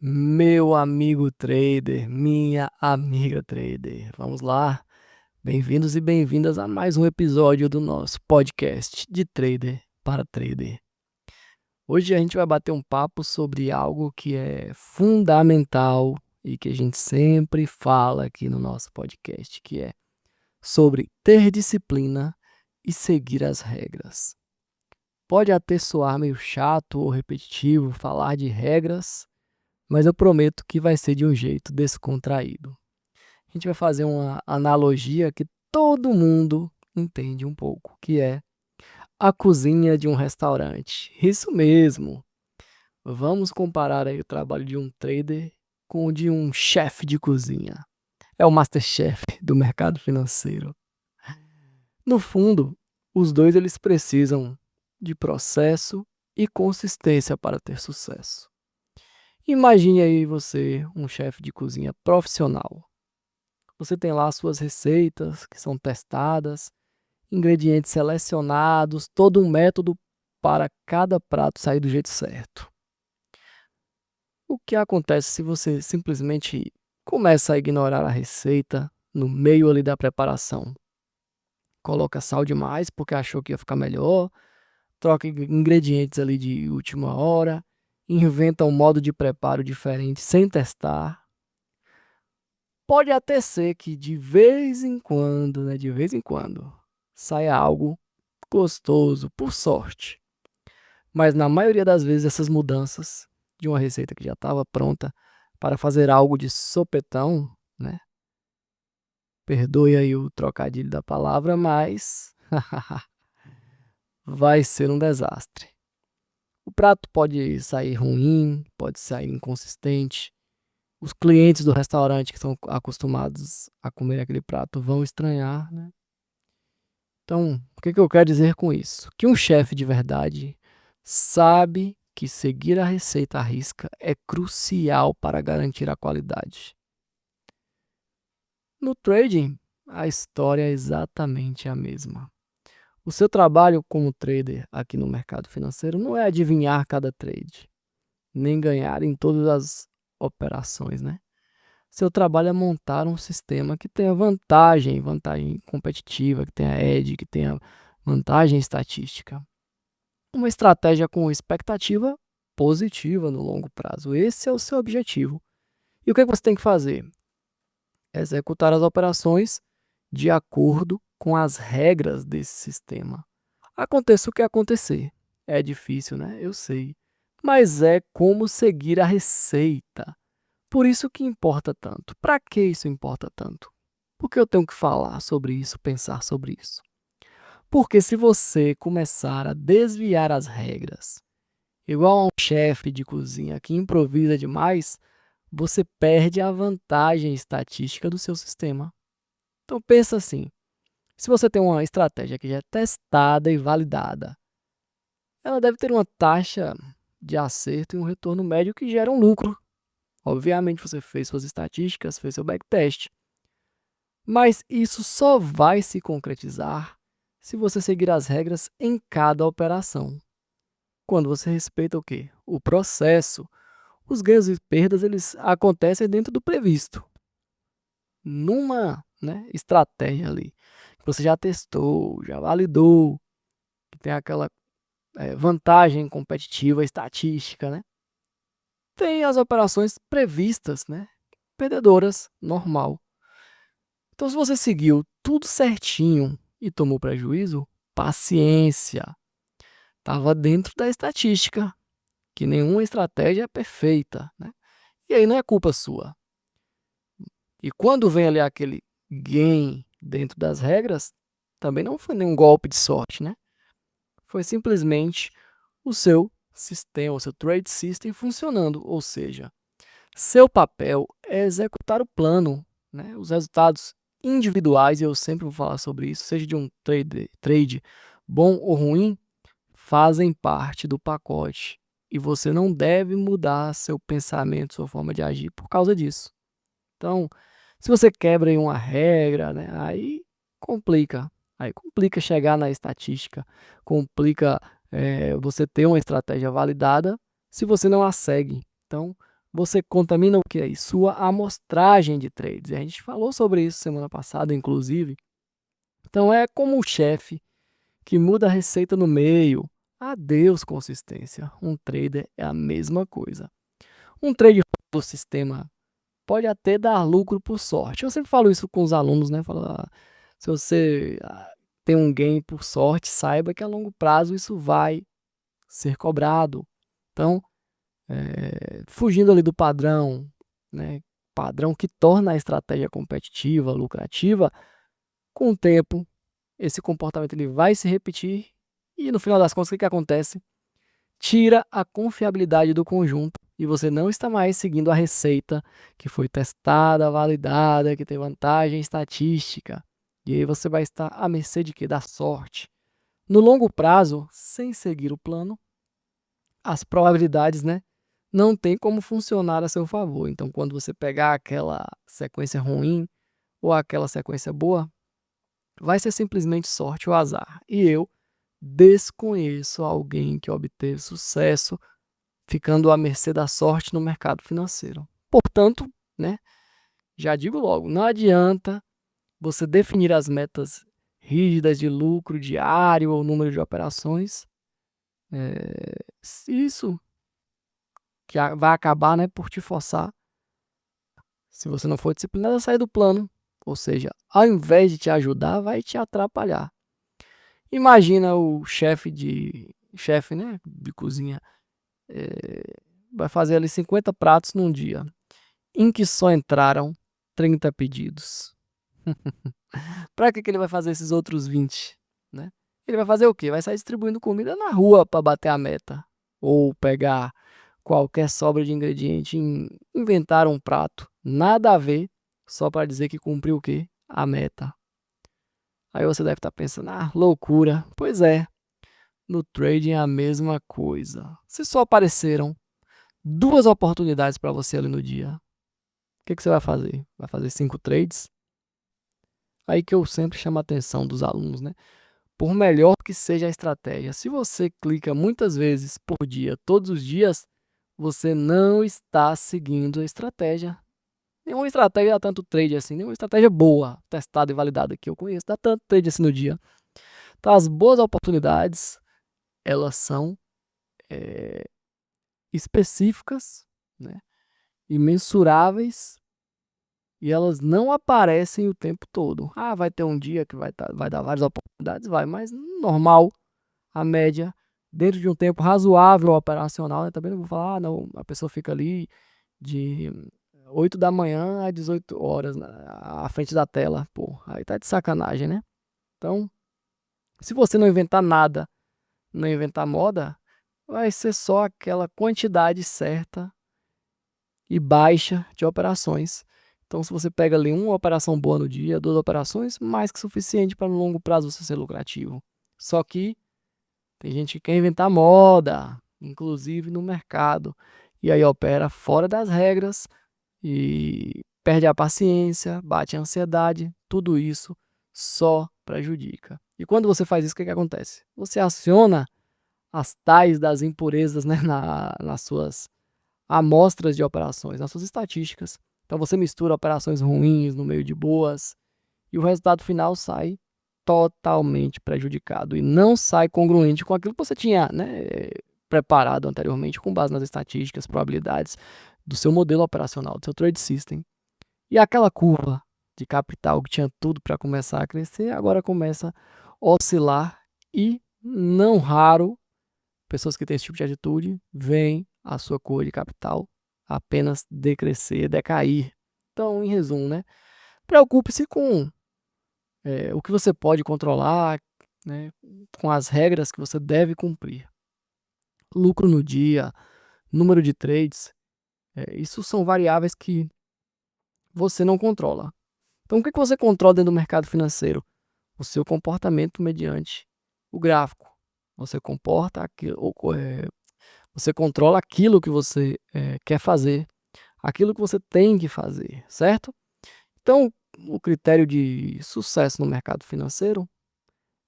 Meu amigo trader, minha amiga trader, vamos lá. Bem-vindos e bem-vindas a mais um episódio do nosso podcast de trader para trader. Hoje a gente vai bater um papo sobre algo que é fundamental e que a gente sempre fala aqui no nosso podcast, que é sobre ter disciplina e seguir as regras. Pode até soar meio chato ou repetitivo falar de regras, mas eu prometo que vai ser de um jeito descontraído. A gente vai fazer uma analogia que todo mundo entende um pouco, que é a cozinha de um restaurante. Isso mesmo. Vamos comparar aí o trabalho de um trader com o de um chefe de cozinha. É o MasterChef do mercado financeiro. No fundo, os dois eles precisam de processo e consistência para ter sucesso. Imagine aí você, um chefe de cozinha profissional. Você tem lá suas receitas que são testadas, ingredientes selecionados, todo um método para cada prato sair do jeito certo. O que acontece se você simplesmente começa a ignorar a receita no meio ali da preparação? Coloca sal demais porque achou que ia ficar melhor, troca ingredientes ali de última hora, inventa um modo de preparo diferente sem testar. Pode até ser que de vez em quando, né, de vez em quando, saia algo gostoso, por sorte. Mas na maioria das vezes essas mudanças de uma receita que já estava pronta para fazer algo de sopetão, né? Perdoe aí o trocadilho da palavra, mas vai ser um desastre. O prato pode sair ruim, pode sair inconsistente. Os clientes do restaurante que são acostumados a comer aquele prato vão estranhar, né? Então, o que eu quero dizer com isso? Que um chefe de verdade sabe que seguir a receita à risca é crucial para garantir a qualidade. No trading, a história é exatamente a mesma. O seu trabalho como trader aqui no mercado financeiro não é adivinhar cada trade, nem ganhar em todas as operações, né? Seu trabalho é montar um sistema que tenha vantagem competitiva, que tenha edge, que tenha vantagem estatística. Uma estratégia com expectativa positiva no longo prazo. Esse é o seu objetivo. E o que você tem que fazer? Executar as operações de acordo com as regras desse sistema. Aconteça o que acontecer. É difícil, né? Eu sei. Mas é como seguir a receita. Por isso que importa tanto. Para que isso importa tanto? Porque eu tenho que falar sobre isso, pensar sobre isso. Porque se você começar a desviar as regras, igual a um chefe de cozinha que improvisa demais, você perde a vantagem estatística do seu sistema. Então pensa assim, se você tem uma estratégia que já é testada e validada, ela deve ter uma taxa de acerto e um retorno médio que gera um lucro. Obviamente você fez suas estatísticas, fez seu backtest. Mas isso só vai se concretizar se você seguir as regras em cada operação. Quando você respeita o quê? O processo. Os ganhos e perdas eles acontecem dentro do previsto. Numa, né, estratégia ali que você já testou, já validou, que tem aquela vantagem competitiva estatística, né? Tem as operações previstas, né? Perdedoras, normal. Então, se você seguiu tudo certinho e tomou prejuízo, paciência. Estava dentro da estatística, que nenhuma estratégia é perfeita, né? E aí não é culpa sua. E quando vem ali aquele gain dentro das regras, também não foi nenhum golpe de sorte, né? Foi simplesmente o seu sistema, o seu trade system funcionando, ou seja, seu papel é executar o plano, né? Os resultados individuais, e eu sempre vou falar sobre isso, seja de um trade bom ou ruim, fazem parte do pacote. E você não deve mudar seu pensamento, sua forma de agir por causa disso. Então, se você quebra em uma regra, né, aí complica. Aí complica chegar na estatística, complica você ter uma estratégia validada se você não a segue. Então, você contamina o que aí? Sua amostragem de trades. A gente falou sobre isso semana passada, inclusive. Então é como o chefe que muda a receita no meio. Adeus consistência. Um trader é a mesma coisa. Um trade do sistema pode até dar lucro por sorte. Eu sempre falo isso com os alunos, né? Falo, se você tem um gain por sorte, saiba que a longo prazo isso vai ser cobrado. Então, fugindo ali do padrão, né? Padrão que torna a estratégia competitiva, lucrativa, com o tempo, esse comportamento ele vai se repetir e no final das contas, o que acontece? Tira a confiabilidade do conjunto e você não está mais seguindo a receita que foi testada, validada, que tem vantagem estatística. E aí você vai estar à mercê de quê? Da sorte. No longo prazo, sem seguir o plano, as probabilidades, né, não tem como funcionar a seu favor. Então, quando você pegar aquela sequência ruim ou aquela sequência boa, vai ser simplesmente sorte ou azar. E eu desconheço alguém que obteve sucesso ficando à mercê da sorte no mercado financeiro. Portanto, né, já digo logo, não adianta você definir as metas rígidas de lucro diário ou número de operações. Isso que vai acabar, né, por te forçar, se você não for disciplinado, a sair do plano. Ou seja, ao invés de te ajudar, vai te atrapalhar. Imagina o chefe, né, de cozinha, vai fazer ali 50 pratos num dia, em que só entraram 30 pedidos. Para que ele vai fazer esses outros 20, né? Ele vai fazer o quê? Vai sair distribuindo comida na rua para bater a meta. Ou pegar qualquer sobra de ingrediente e inventar um prato. Nada a ver, só para dizer que cumpriu o quê? A meta. Aí você deve estar pensando, loucura. Pois é, no trading é a mesma coisa. Se só apareceram duas oportunidades para você ali no dia, o que você vai fazer? Vai fazer 5 trades? Aí que eu sempre chamo a atenção dos alunos, né? Por melhor que seja a estratégia, se você clica muitas vezes por dia, todos os dias, você não está seguindo a estratégia. Nenhuma estratégia dá tanto trade assim, nenhuma estratégia boa, testada e validada que eu conheço, dá tanto trade assim no dia. Então, as boas oportunidades, elas são específicas, né? E mensuráveis, e elas não aparecem o tempo todo. Vai ter um dia que vai dar várias oportunidades, vai, mas normal, a média, dentro de um tempo razoável operacional, né? Também não vou falar, não, a pessoa fica ali de 8 da manhã às 18 horas à frente da tela, pô, aí tá de sacanagem, né? Então, se você não inventar nada, não inventar moda, vai ser só aquela quantidade certa e baixa de operações. Então, se você pega ali uma operação boa no dia, duas operações, mais que suficiente para no longo prazo você ser lucrativo. Só que tem gente que quer inventar moda, inclusive no mercado, e aí opera fora das regras e perde a paciência, bate a ansiedade, tudo isso só prejudica. E quando você faz isso, o que acontece? Você aciona as tais das impurezas, né, nas suas amostras de operações, nas suas estatísticas. Então você mistura operações ruins no meio de boas e o resultado final sai totalmente prejudicado e não sai congruente com aquilo que você tinha, né, preparado anteriormente com base nas estatísticas, probabilidades do seu modelo operacional, do seu trade system. E aquela curva de capital que tinha tudo para começar a crescer, agora começa a oscilar e, não raro, pessoas que têm esse tipo de atitude veem a sua curva de capital apenas decrescer, decair. Então, em resumo, né? Preocupe-se com o que você pode controlar, né? Com as regras que você deve cumprir. Lucro no dia, número de trades, isso são variáveis que você não controla. Então, o que você controla dentro do mercado financeiro? O seu comportamento mediante o gráfico. Você comporta aquilo, você controla aquilo que você quer fazer, aquilo que você tem que fazer, certo? Então, o critério de sucesso no mercado financeiro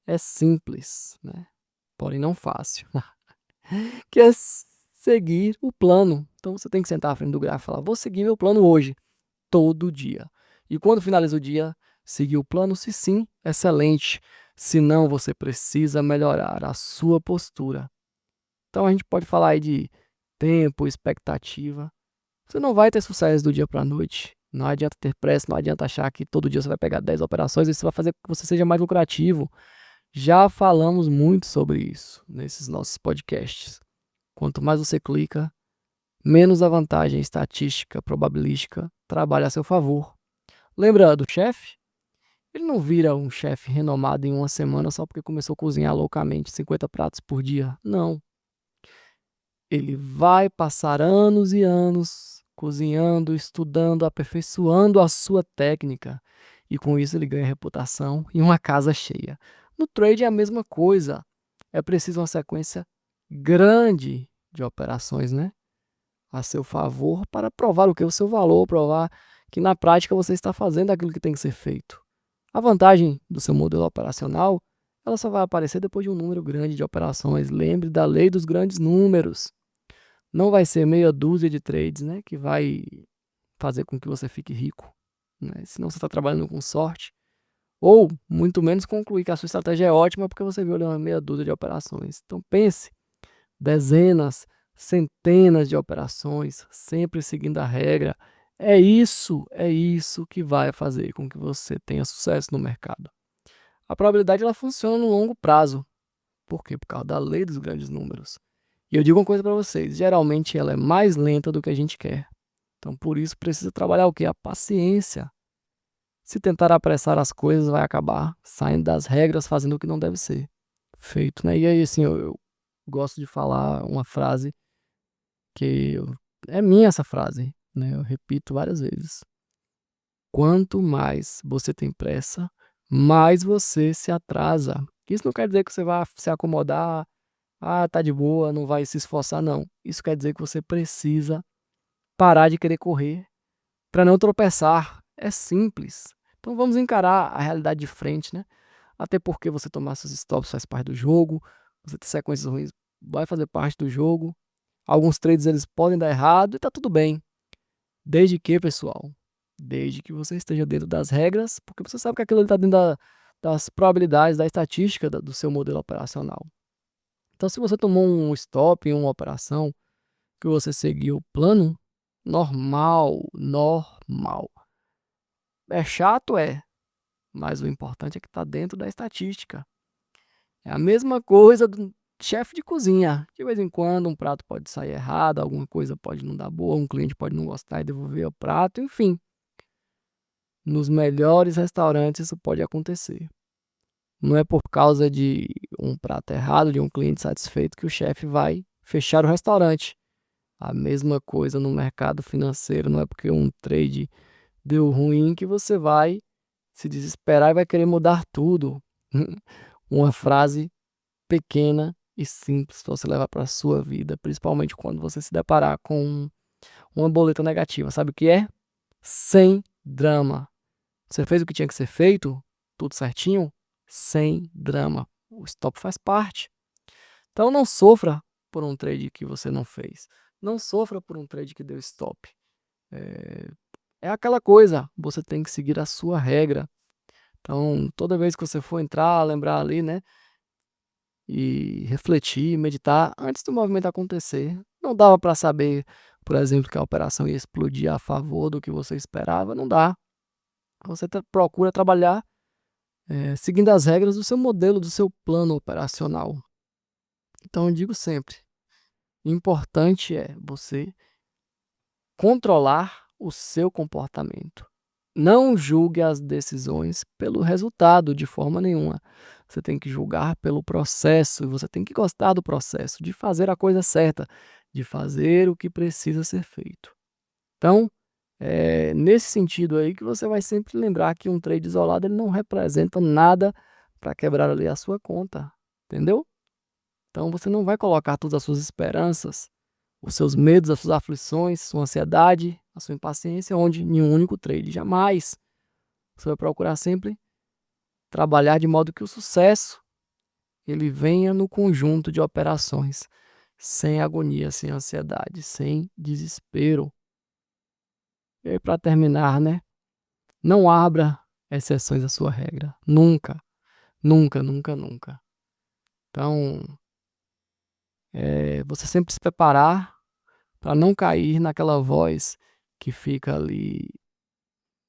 é simples, né? Porém não fácil. Que é seguir o plano. Então você tem que sentar à frente do gráfico e falar: vou seguir meu plano hoje, todo dia. E quando finaliza o dia, seguir o plano? Se sim, excelente. Se não, você precisa melhorar a sua postura. Então a gente pode falar aí de tempo, expectativa. Você não vai ter sucesso do dia para a noite. Não adianta ter pressa, não adianta achar que todo dia você vai pegar 10 operações e isso vai fazer com que você seja mais lucrativo. Já falamos muito sobre isso nesses nossos podcasts. Quanto mais você clica, menos a vantagem estatística, probabilística trabalha a seu favor. Lembra do chefe? Ele não vira um chefe renomado em uma semana só porque começou a cozinhar loucamente 50 pratos por dia. Não. Ele vai passar anos e anos cozinhando, estudando, aperfeiçoando a sua técnica. E com isso ele ganha reputação e uma casa cheia. No trade é a mesma coisa. É preciso uma sequência grande de operações, né? A seu favor para provar o que? O seu valor, provar que na prática você está fazendo aquilo que tem que ser feito. A vantagem do seu modelo operacional, ela só vai aparecer depois de um número grande de operações. Lembre da lei dos grandes números. Não vai ser meia dúzia de trades, né, que vai fazer com que você fique rico, né? Senão você está trabalhando com sorte. Ou, muito menos, concluir que a sua estratégia é ótima porque você viu ali uma meia dúzia de operações. Então pense, dezenas, centenas de operações, sempre seguindo a regra. É isso que vai fazer com que você tenha sucesso no mercado. A probabilidade ela funciona no longo prazo. Por quê? Por causa da lei dos grandes números. E eu digo uma coisa para vocês, geralmente ela é mais lenta do que a gente quer. Então por isso precisa trabalhar o quê? A paciência. Se tentar apressar as coisas, vai acabar saindo das regras, fazendo o que não deve ser feito, né? E aí, assim, eu gosto de falar uma frase é minha essa frase, né? Eu repito várias vezes. Quanto mais você tem pressa, mais você se atrasa. Isso não quer dizer que você vai se acomodar, tá de boa, não vai se esforçar, não. Isso quer dizer que você precisa parar de querer correr para não tropeçar. É simples. Então vamos encarar a realidade de frente, né? Até porque você tomar seus stops faz parte do jogo, você ter sequências ruins vai fazer parte do jogo. Alguns trades eles podem dar errado e tá tudo bem. Desde que, pessoal? Desde que você esteja dentro das regras, porque você sabe que aquilo está dentro das probabilidades, da estatística do seu modelo operacional. Então, se você tomou um stop em uma operação, que você seguiu o plano, normal, normal. É chato, mas o importante é que está dentro da estatística. É a mesma coisa do chefe de cozinha. De vez em quando um prato pode sair errado, alguma coisa pode não dar boa, um cliente pode não gostar e devolver o prato, enfim. Nos melhores restaurantes isso pode acontecer. Não é por causa de um prato errado, de um cliente satisfeito, que o chefe vai fechar o restaurante. A mesma coisa no mercado financeiro, não é porque um trade deu ruim que você vai se desesperar e vai querer mudar tudo. Uma frase pequena e simples para você levar para a sua vida, principalmente quando você se deparar com uma boleta negativa. Sabe o que é? Sem drama. Você fez o que tinha que ser feito, tudo certinho, sem drama. O stop faz parte. Então não sofra por um trade que você não fez. Não sofra por um trade que deu stop. É aquela coisa, você tem que seguir a sua regra. Então, toda vez que você for entrar, lembrar ali, né? E refletir, meditar antes do movimento acontecer. Não dava para saber, por exemplo, que a operação ia explodir a favor do que você esperava. Não dá. Você procura trabalhar seguindo as regras do seu modelo, do seu plano operacional. Então, eu digo sempre: importante é você controlar o seu comportamento. Não julgue as decisões pelo resultado de forma nenhuma. Você tem que julgar pelo processo e você tem que gostar do processo, de fazer a coisa certa, de fazer o que precisa ser feito. Então, é nesse sentido aí que você vai sempre lembrar que um trade isolado ele não representa nada para quebrar ali a sua conta, entendeu? Então você não vai colocar todas as suas esperanças, os seus medos, as suas aflições, sua ansiedade, a sua impaciência, onde em um único trade. Jamais. Você vai procurar sempre trabalhar de modo que o sucesso ele venha no conjunto de operações. sem agonia, sem ansiedade, sem desespero. E aí, para terminar, né? Não abra exceções à sua regra. Nunca, nunca, nunca, nunca. Então, você sempre se preparar para não cair naquela voz que fica ali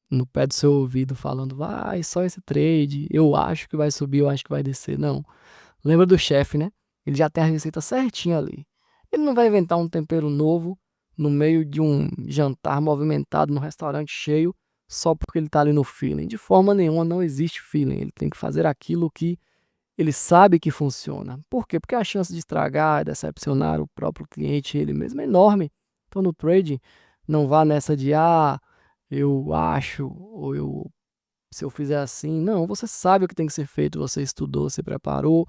no pé do seu ouvido falando, vai, só esse trade, eu acho que vai subir, eu acho que vai descer. Não. Lembra do chefe, né? Ele já tem a receita certinha ali. Ele não vai inventar um tempero novo no meio de um jantar movimentado num restaurante cheio só porque ele tá ali no feeling. De forma nenhuma não existe feeling. Ele tem que fazer aquilo que ele sabe que funciona. Por quê? Porque a chance de estragar, decepcionar o próprio cliente, ele mesmo, é enorme. Então no trading, não vá nessa de, eu acho, ou se eu fizer assim. Não, você sabe o que tem que ser feito, você estudou, se preparou,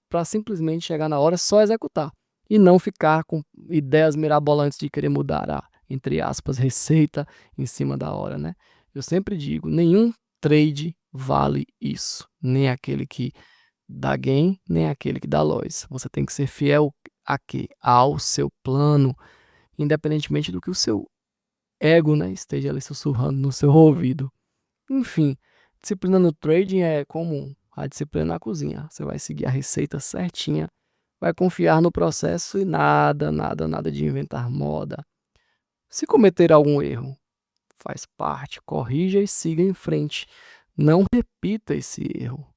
para simplesmente chegar na hora só executar e não ficar com ideias mirabolantes de querer mudar a, entre aspas, receita em cima da hora, né? Eu sempre digo, nenhum trade vale isso, nem aquele que dá gain, nem aquele que dá loss. Você tem que ser fiel a quê? Ao seu plano, independentemente do que o seu ego, né, esteja ali sussurrando no seu ouvido. Enfim, disciplina no trading é como a disciplina na cozinha. Você vai seguir a receita certinha, vai confiar no processo e nada, nada, nada de inventar moda. Se cometer algum erro, faz parte, corrija e siga em frente. Não repita esse erro,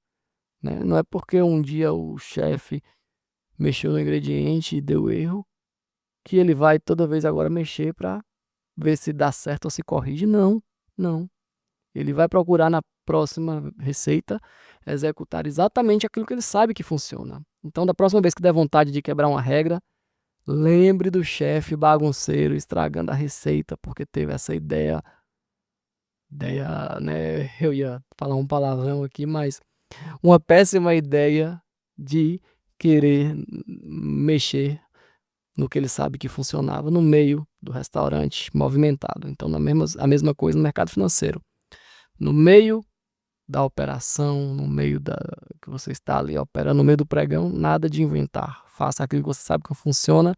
né? Não é porque um dia o chefe mexeu no ingrediente e deu erro que ele vai toda vez agora mexer para ver se dá certo ou se corrige. Não, não. Ele vai procurar na próxima receita executar exatamente aquilo que ele sabe que funciona. Então, da próxima vez que der vontade de quebrar uma regra, lembre do chefe bagunceiro estragando a receita porque teve essa ideia, né? Eu ia falar um palavrão aqui, mas uma péssima ideia de querer mexer no que ele sabe que funcionava no meio do restaurante movimentado. Então, a mesma coisa no mercado financeiro. No meio da operação, no meio da que você está ali operando, no meio do pregão, nada de inventar. Faça aquilo que você sabe que funciona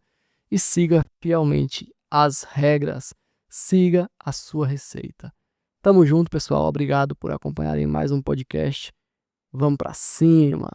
e siga fielmente as regras. Siga a sua receita. Tamo junto, pessoal. Obrigado por acompanharem mais um podcast. Vamos para cima.